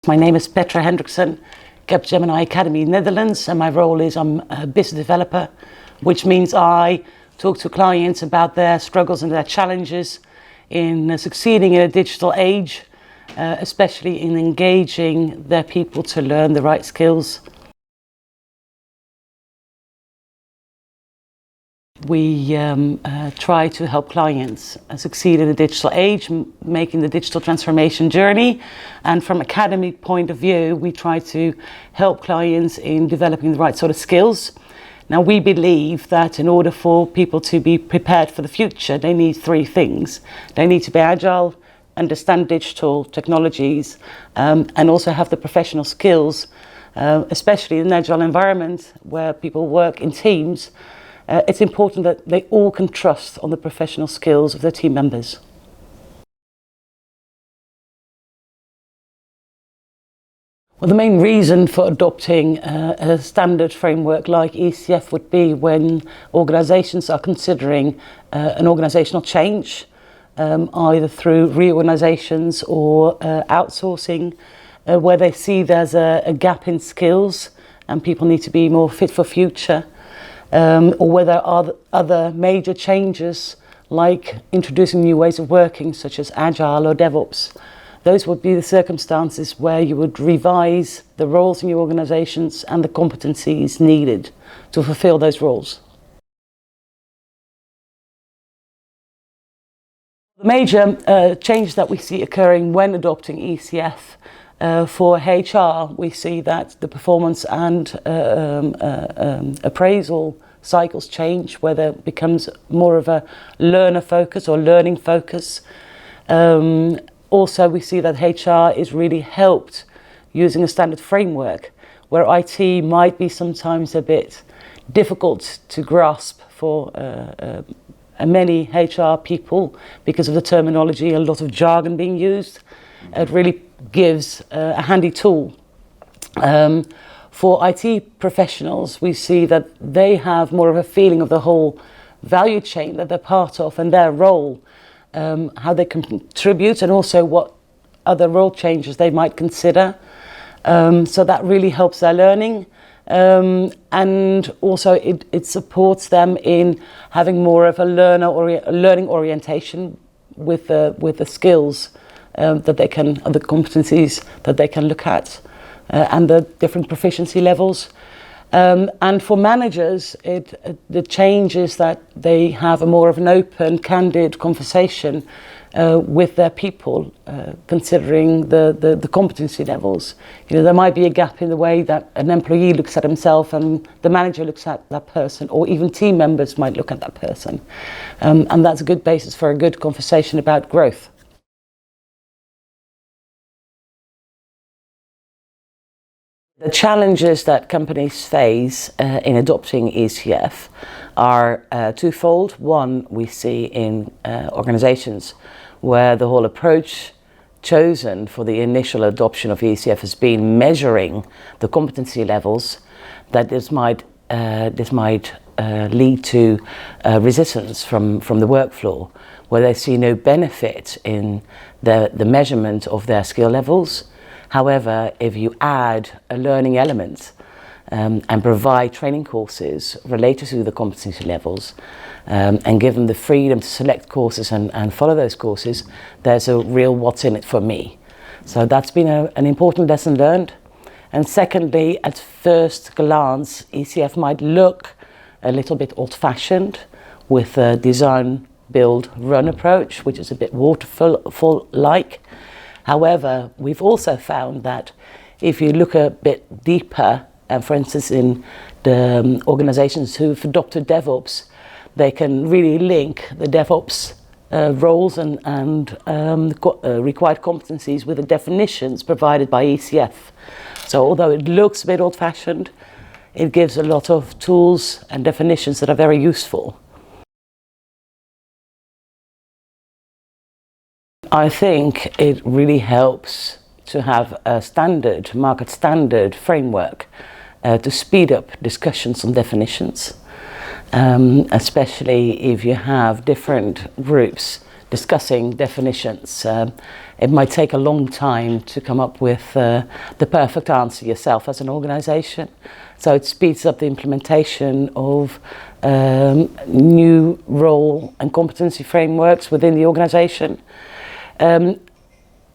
My name is Petra Hendriksen, Capgemini Academy Netherlands, and my role is I'm a business developer, which means I talk to clients about their struggles and their challenges in succeeding in a digital age, especially in engaging their people to learn the right skills. We try to help clients succeed in the digital age, making the digital transformation journey. And from academic point of view, we try to help clients in developing the right sort of skills. Now, we believe that in order for people to be prepared for the future, they need three things. They need to be agile, understand digital technologies, and also have the professional skills, especially in an agile environment where people work in teams. It's important that they all can trust on the professional skills of their team members. Well, the main reason for adopting a standard framework like ECF would be when organisations are considering an organisational change, either through reorganisations or outsourcing, where they see there's a gap in skills and people need to be more fit for future. Or where there are other major changes like introducing new ways of working such as Agile or DevOps. Those would be the circumstances where you would revise the roles in your organisations and the competencies needed to fulfil those roles. The major changes that we see occurring when adopting ECF for HR, we see that the performance and appraisal cycles change, where there becomes more of a learner focus or learning focus. Also, we see that HR is really helped using a standard framework, where IT might be sometimes a bit difficult to grasp for many HR people because of the terminology, a lot of jargon being used. It really gives a handy tool. For IT professionals, we see that they have more of a feeling of the whole value chain that they're part of and their role, how they can contribute, and also what other role changes they might consider. So that really helps their learning. And also it supports them in having more of a learning orientation with the skills that they can, the competencies that they can look at, and the different proficiency levels. And for managers, the change is that they have a more of an open, candid conversation with their people, considering the competency levels. You know, there might be a gap in the way that an employee looks at himself and the manager looks at that person, or even team members might look at that person. And that's a good basis for a good conversation about growth. The challenges that companies face in adopting ECF are twofold. One, we see in organizations where the whole approach chosen for the initial adoption of ECF has been measuring the competency levels, that this might lead to resistance from the work floor, where they see no benefit in the measurement of their skill levels. However, if you add a learning element and provide training courses related to the competency levels and give them the freedom to select courses and follow those courses, there's a real what's in it for me. So that's been an important lesson learned. And secondly, at first glance, ECF might look a little bit old-fashioned with a design, build, run approach, which is a bit waterfall-like. However, we've also found that if you look a bit deeper, for instance in the organizations who've adopted DevOps, they can really link the DevOps roles and required competencies with the definitions provided by ECF. So although it looks a bit old-fashioned, it gives a lot of tools and definitions that are very useful. I think it really helps to have a standard, market standard framework to speed up discussions on definitions, especially if you have different groups discussing definitions. It might take a long time to come up with the perfect answer yourself as an organisation. So it speeds up the implementation of new role and competency frameworks within the organisation.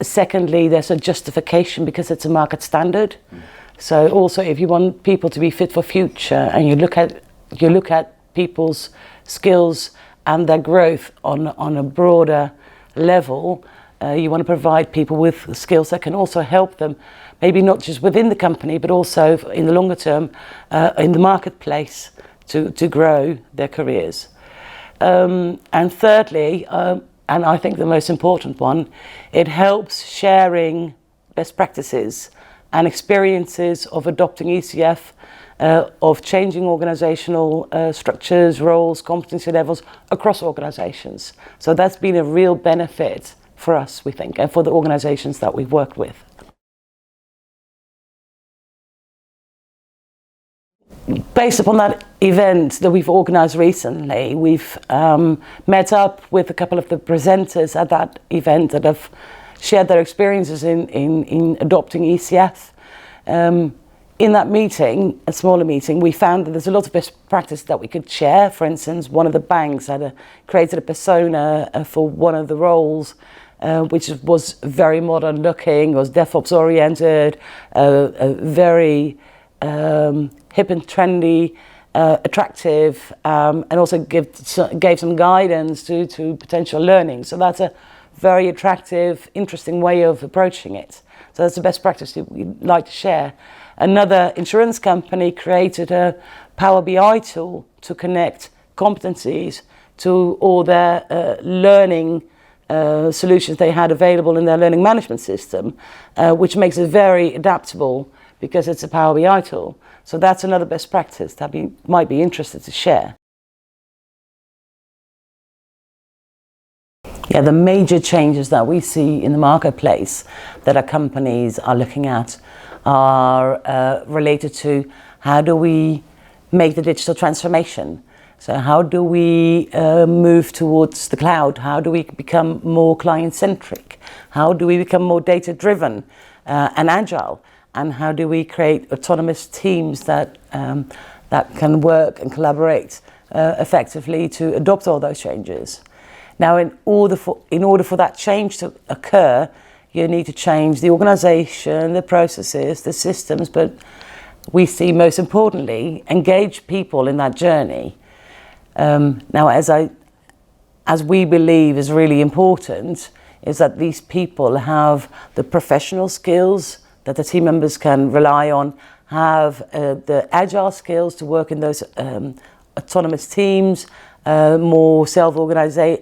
Secondly, there's a justification because it's a market standard. So also, if you want people to be fit for future, and you look at people's skills and their growth on a broader level, you want to provide people with skills that can also help them, maybe not just within the company, but also in the longer term in the marketplace to grow their careers. And thirdly, and I think the most important one, it helps sharing best practices and experiences of adopting ECF, of changing organisational structures, roles, competency levels across organisations. So that's been a real benefit for us, we think, and for the organisations that we've worked with. Based upon that event that we've organised recently, we've met up with a couple of the presenters at that event that have shared their experiences in adopting ECF. In that meeting, a smaller meeting, we found that there's a lot of best practice that we could share. For instance, one of the banks had created a persona for one of the roles, which was very modern looking, was DevOps oriented, very hip and trendy, attractive, and also gave some guidance to potential learning. So that's a very attractive, interesting way of approaching it. So that's the best practice we'd like to share. Another insurance company created a Power BI tool to connect competencies to all their learning solutions they had available in their learning management system, which makes it very adaptable because it's a Power BI tool. So that's another best practice that we might be interested to share. Yeah, the major changes that we see in the marketplace that our companies are looking at are related to how do we make the digital transformation. So how do we move towards the cloud? How do we become more client-centric? How do we become more data-driven and agile? And how do we create autonomous teams that can work and collaborate effectively to adopt all those changes? Now, in order for that change to occur, you need to change the organisation, the processes, the systems, but we see most importantly, engage people in that journey. Now, as we believe is really important, is that these people have the professional skills that the team members can rely on, have the agile skills to work in those autonomous teams, more self-organising,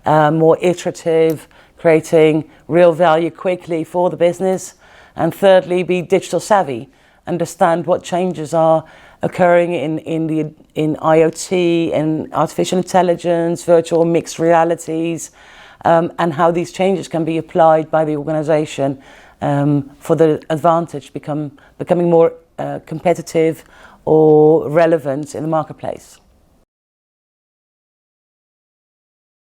more iterative, creating real value quickly for the business. And thirdly, be digital savvy, understand what changes are occurring in IoT and artificial intelligence, virtual mixed realities, and how these changes can be applied by the organisation for the advantage becoming more competitive or relevant in the marketplace.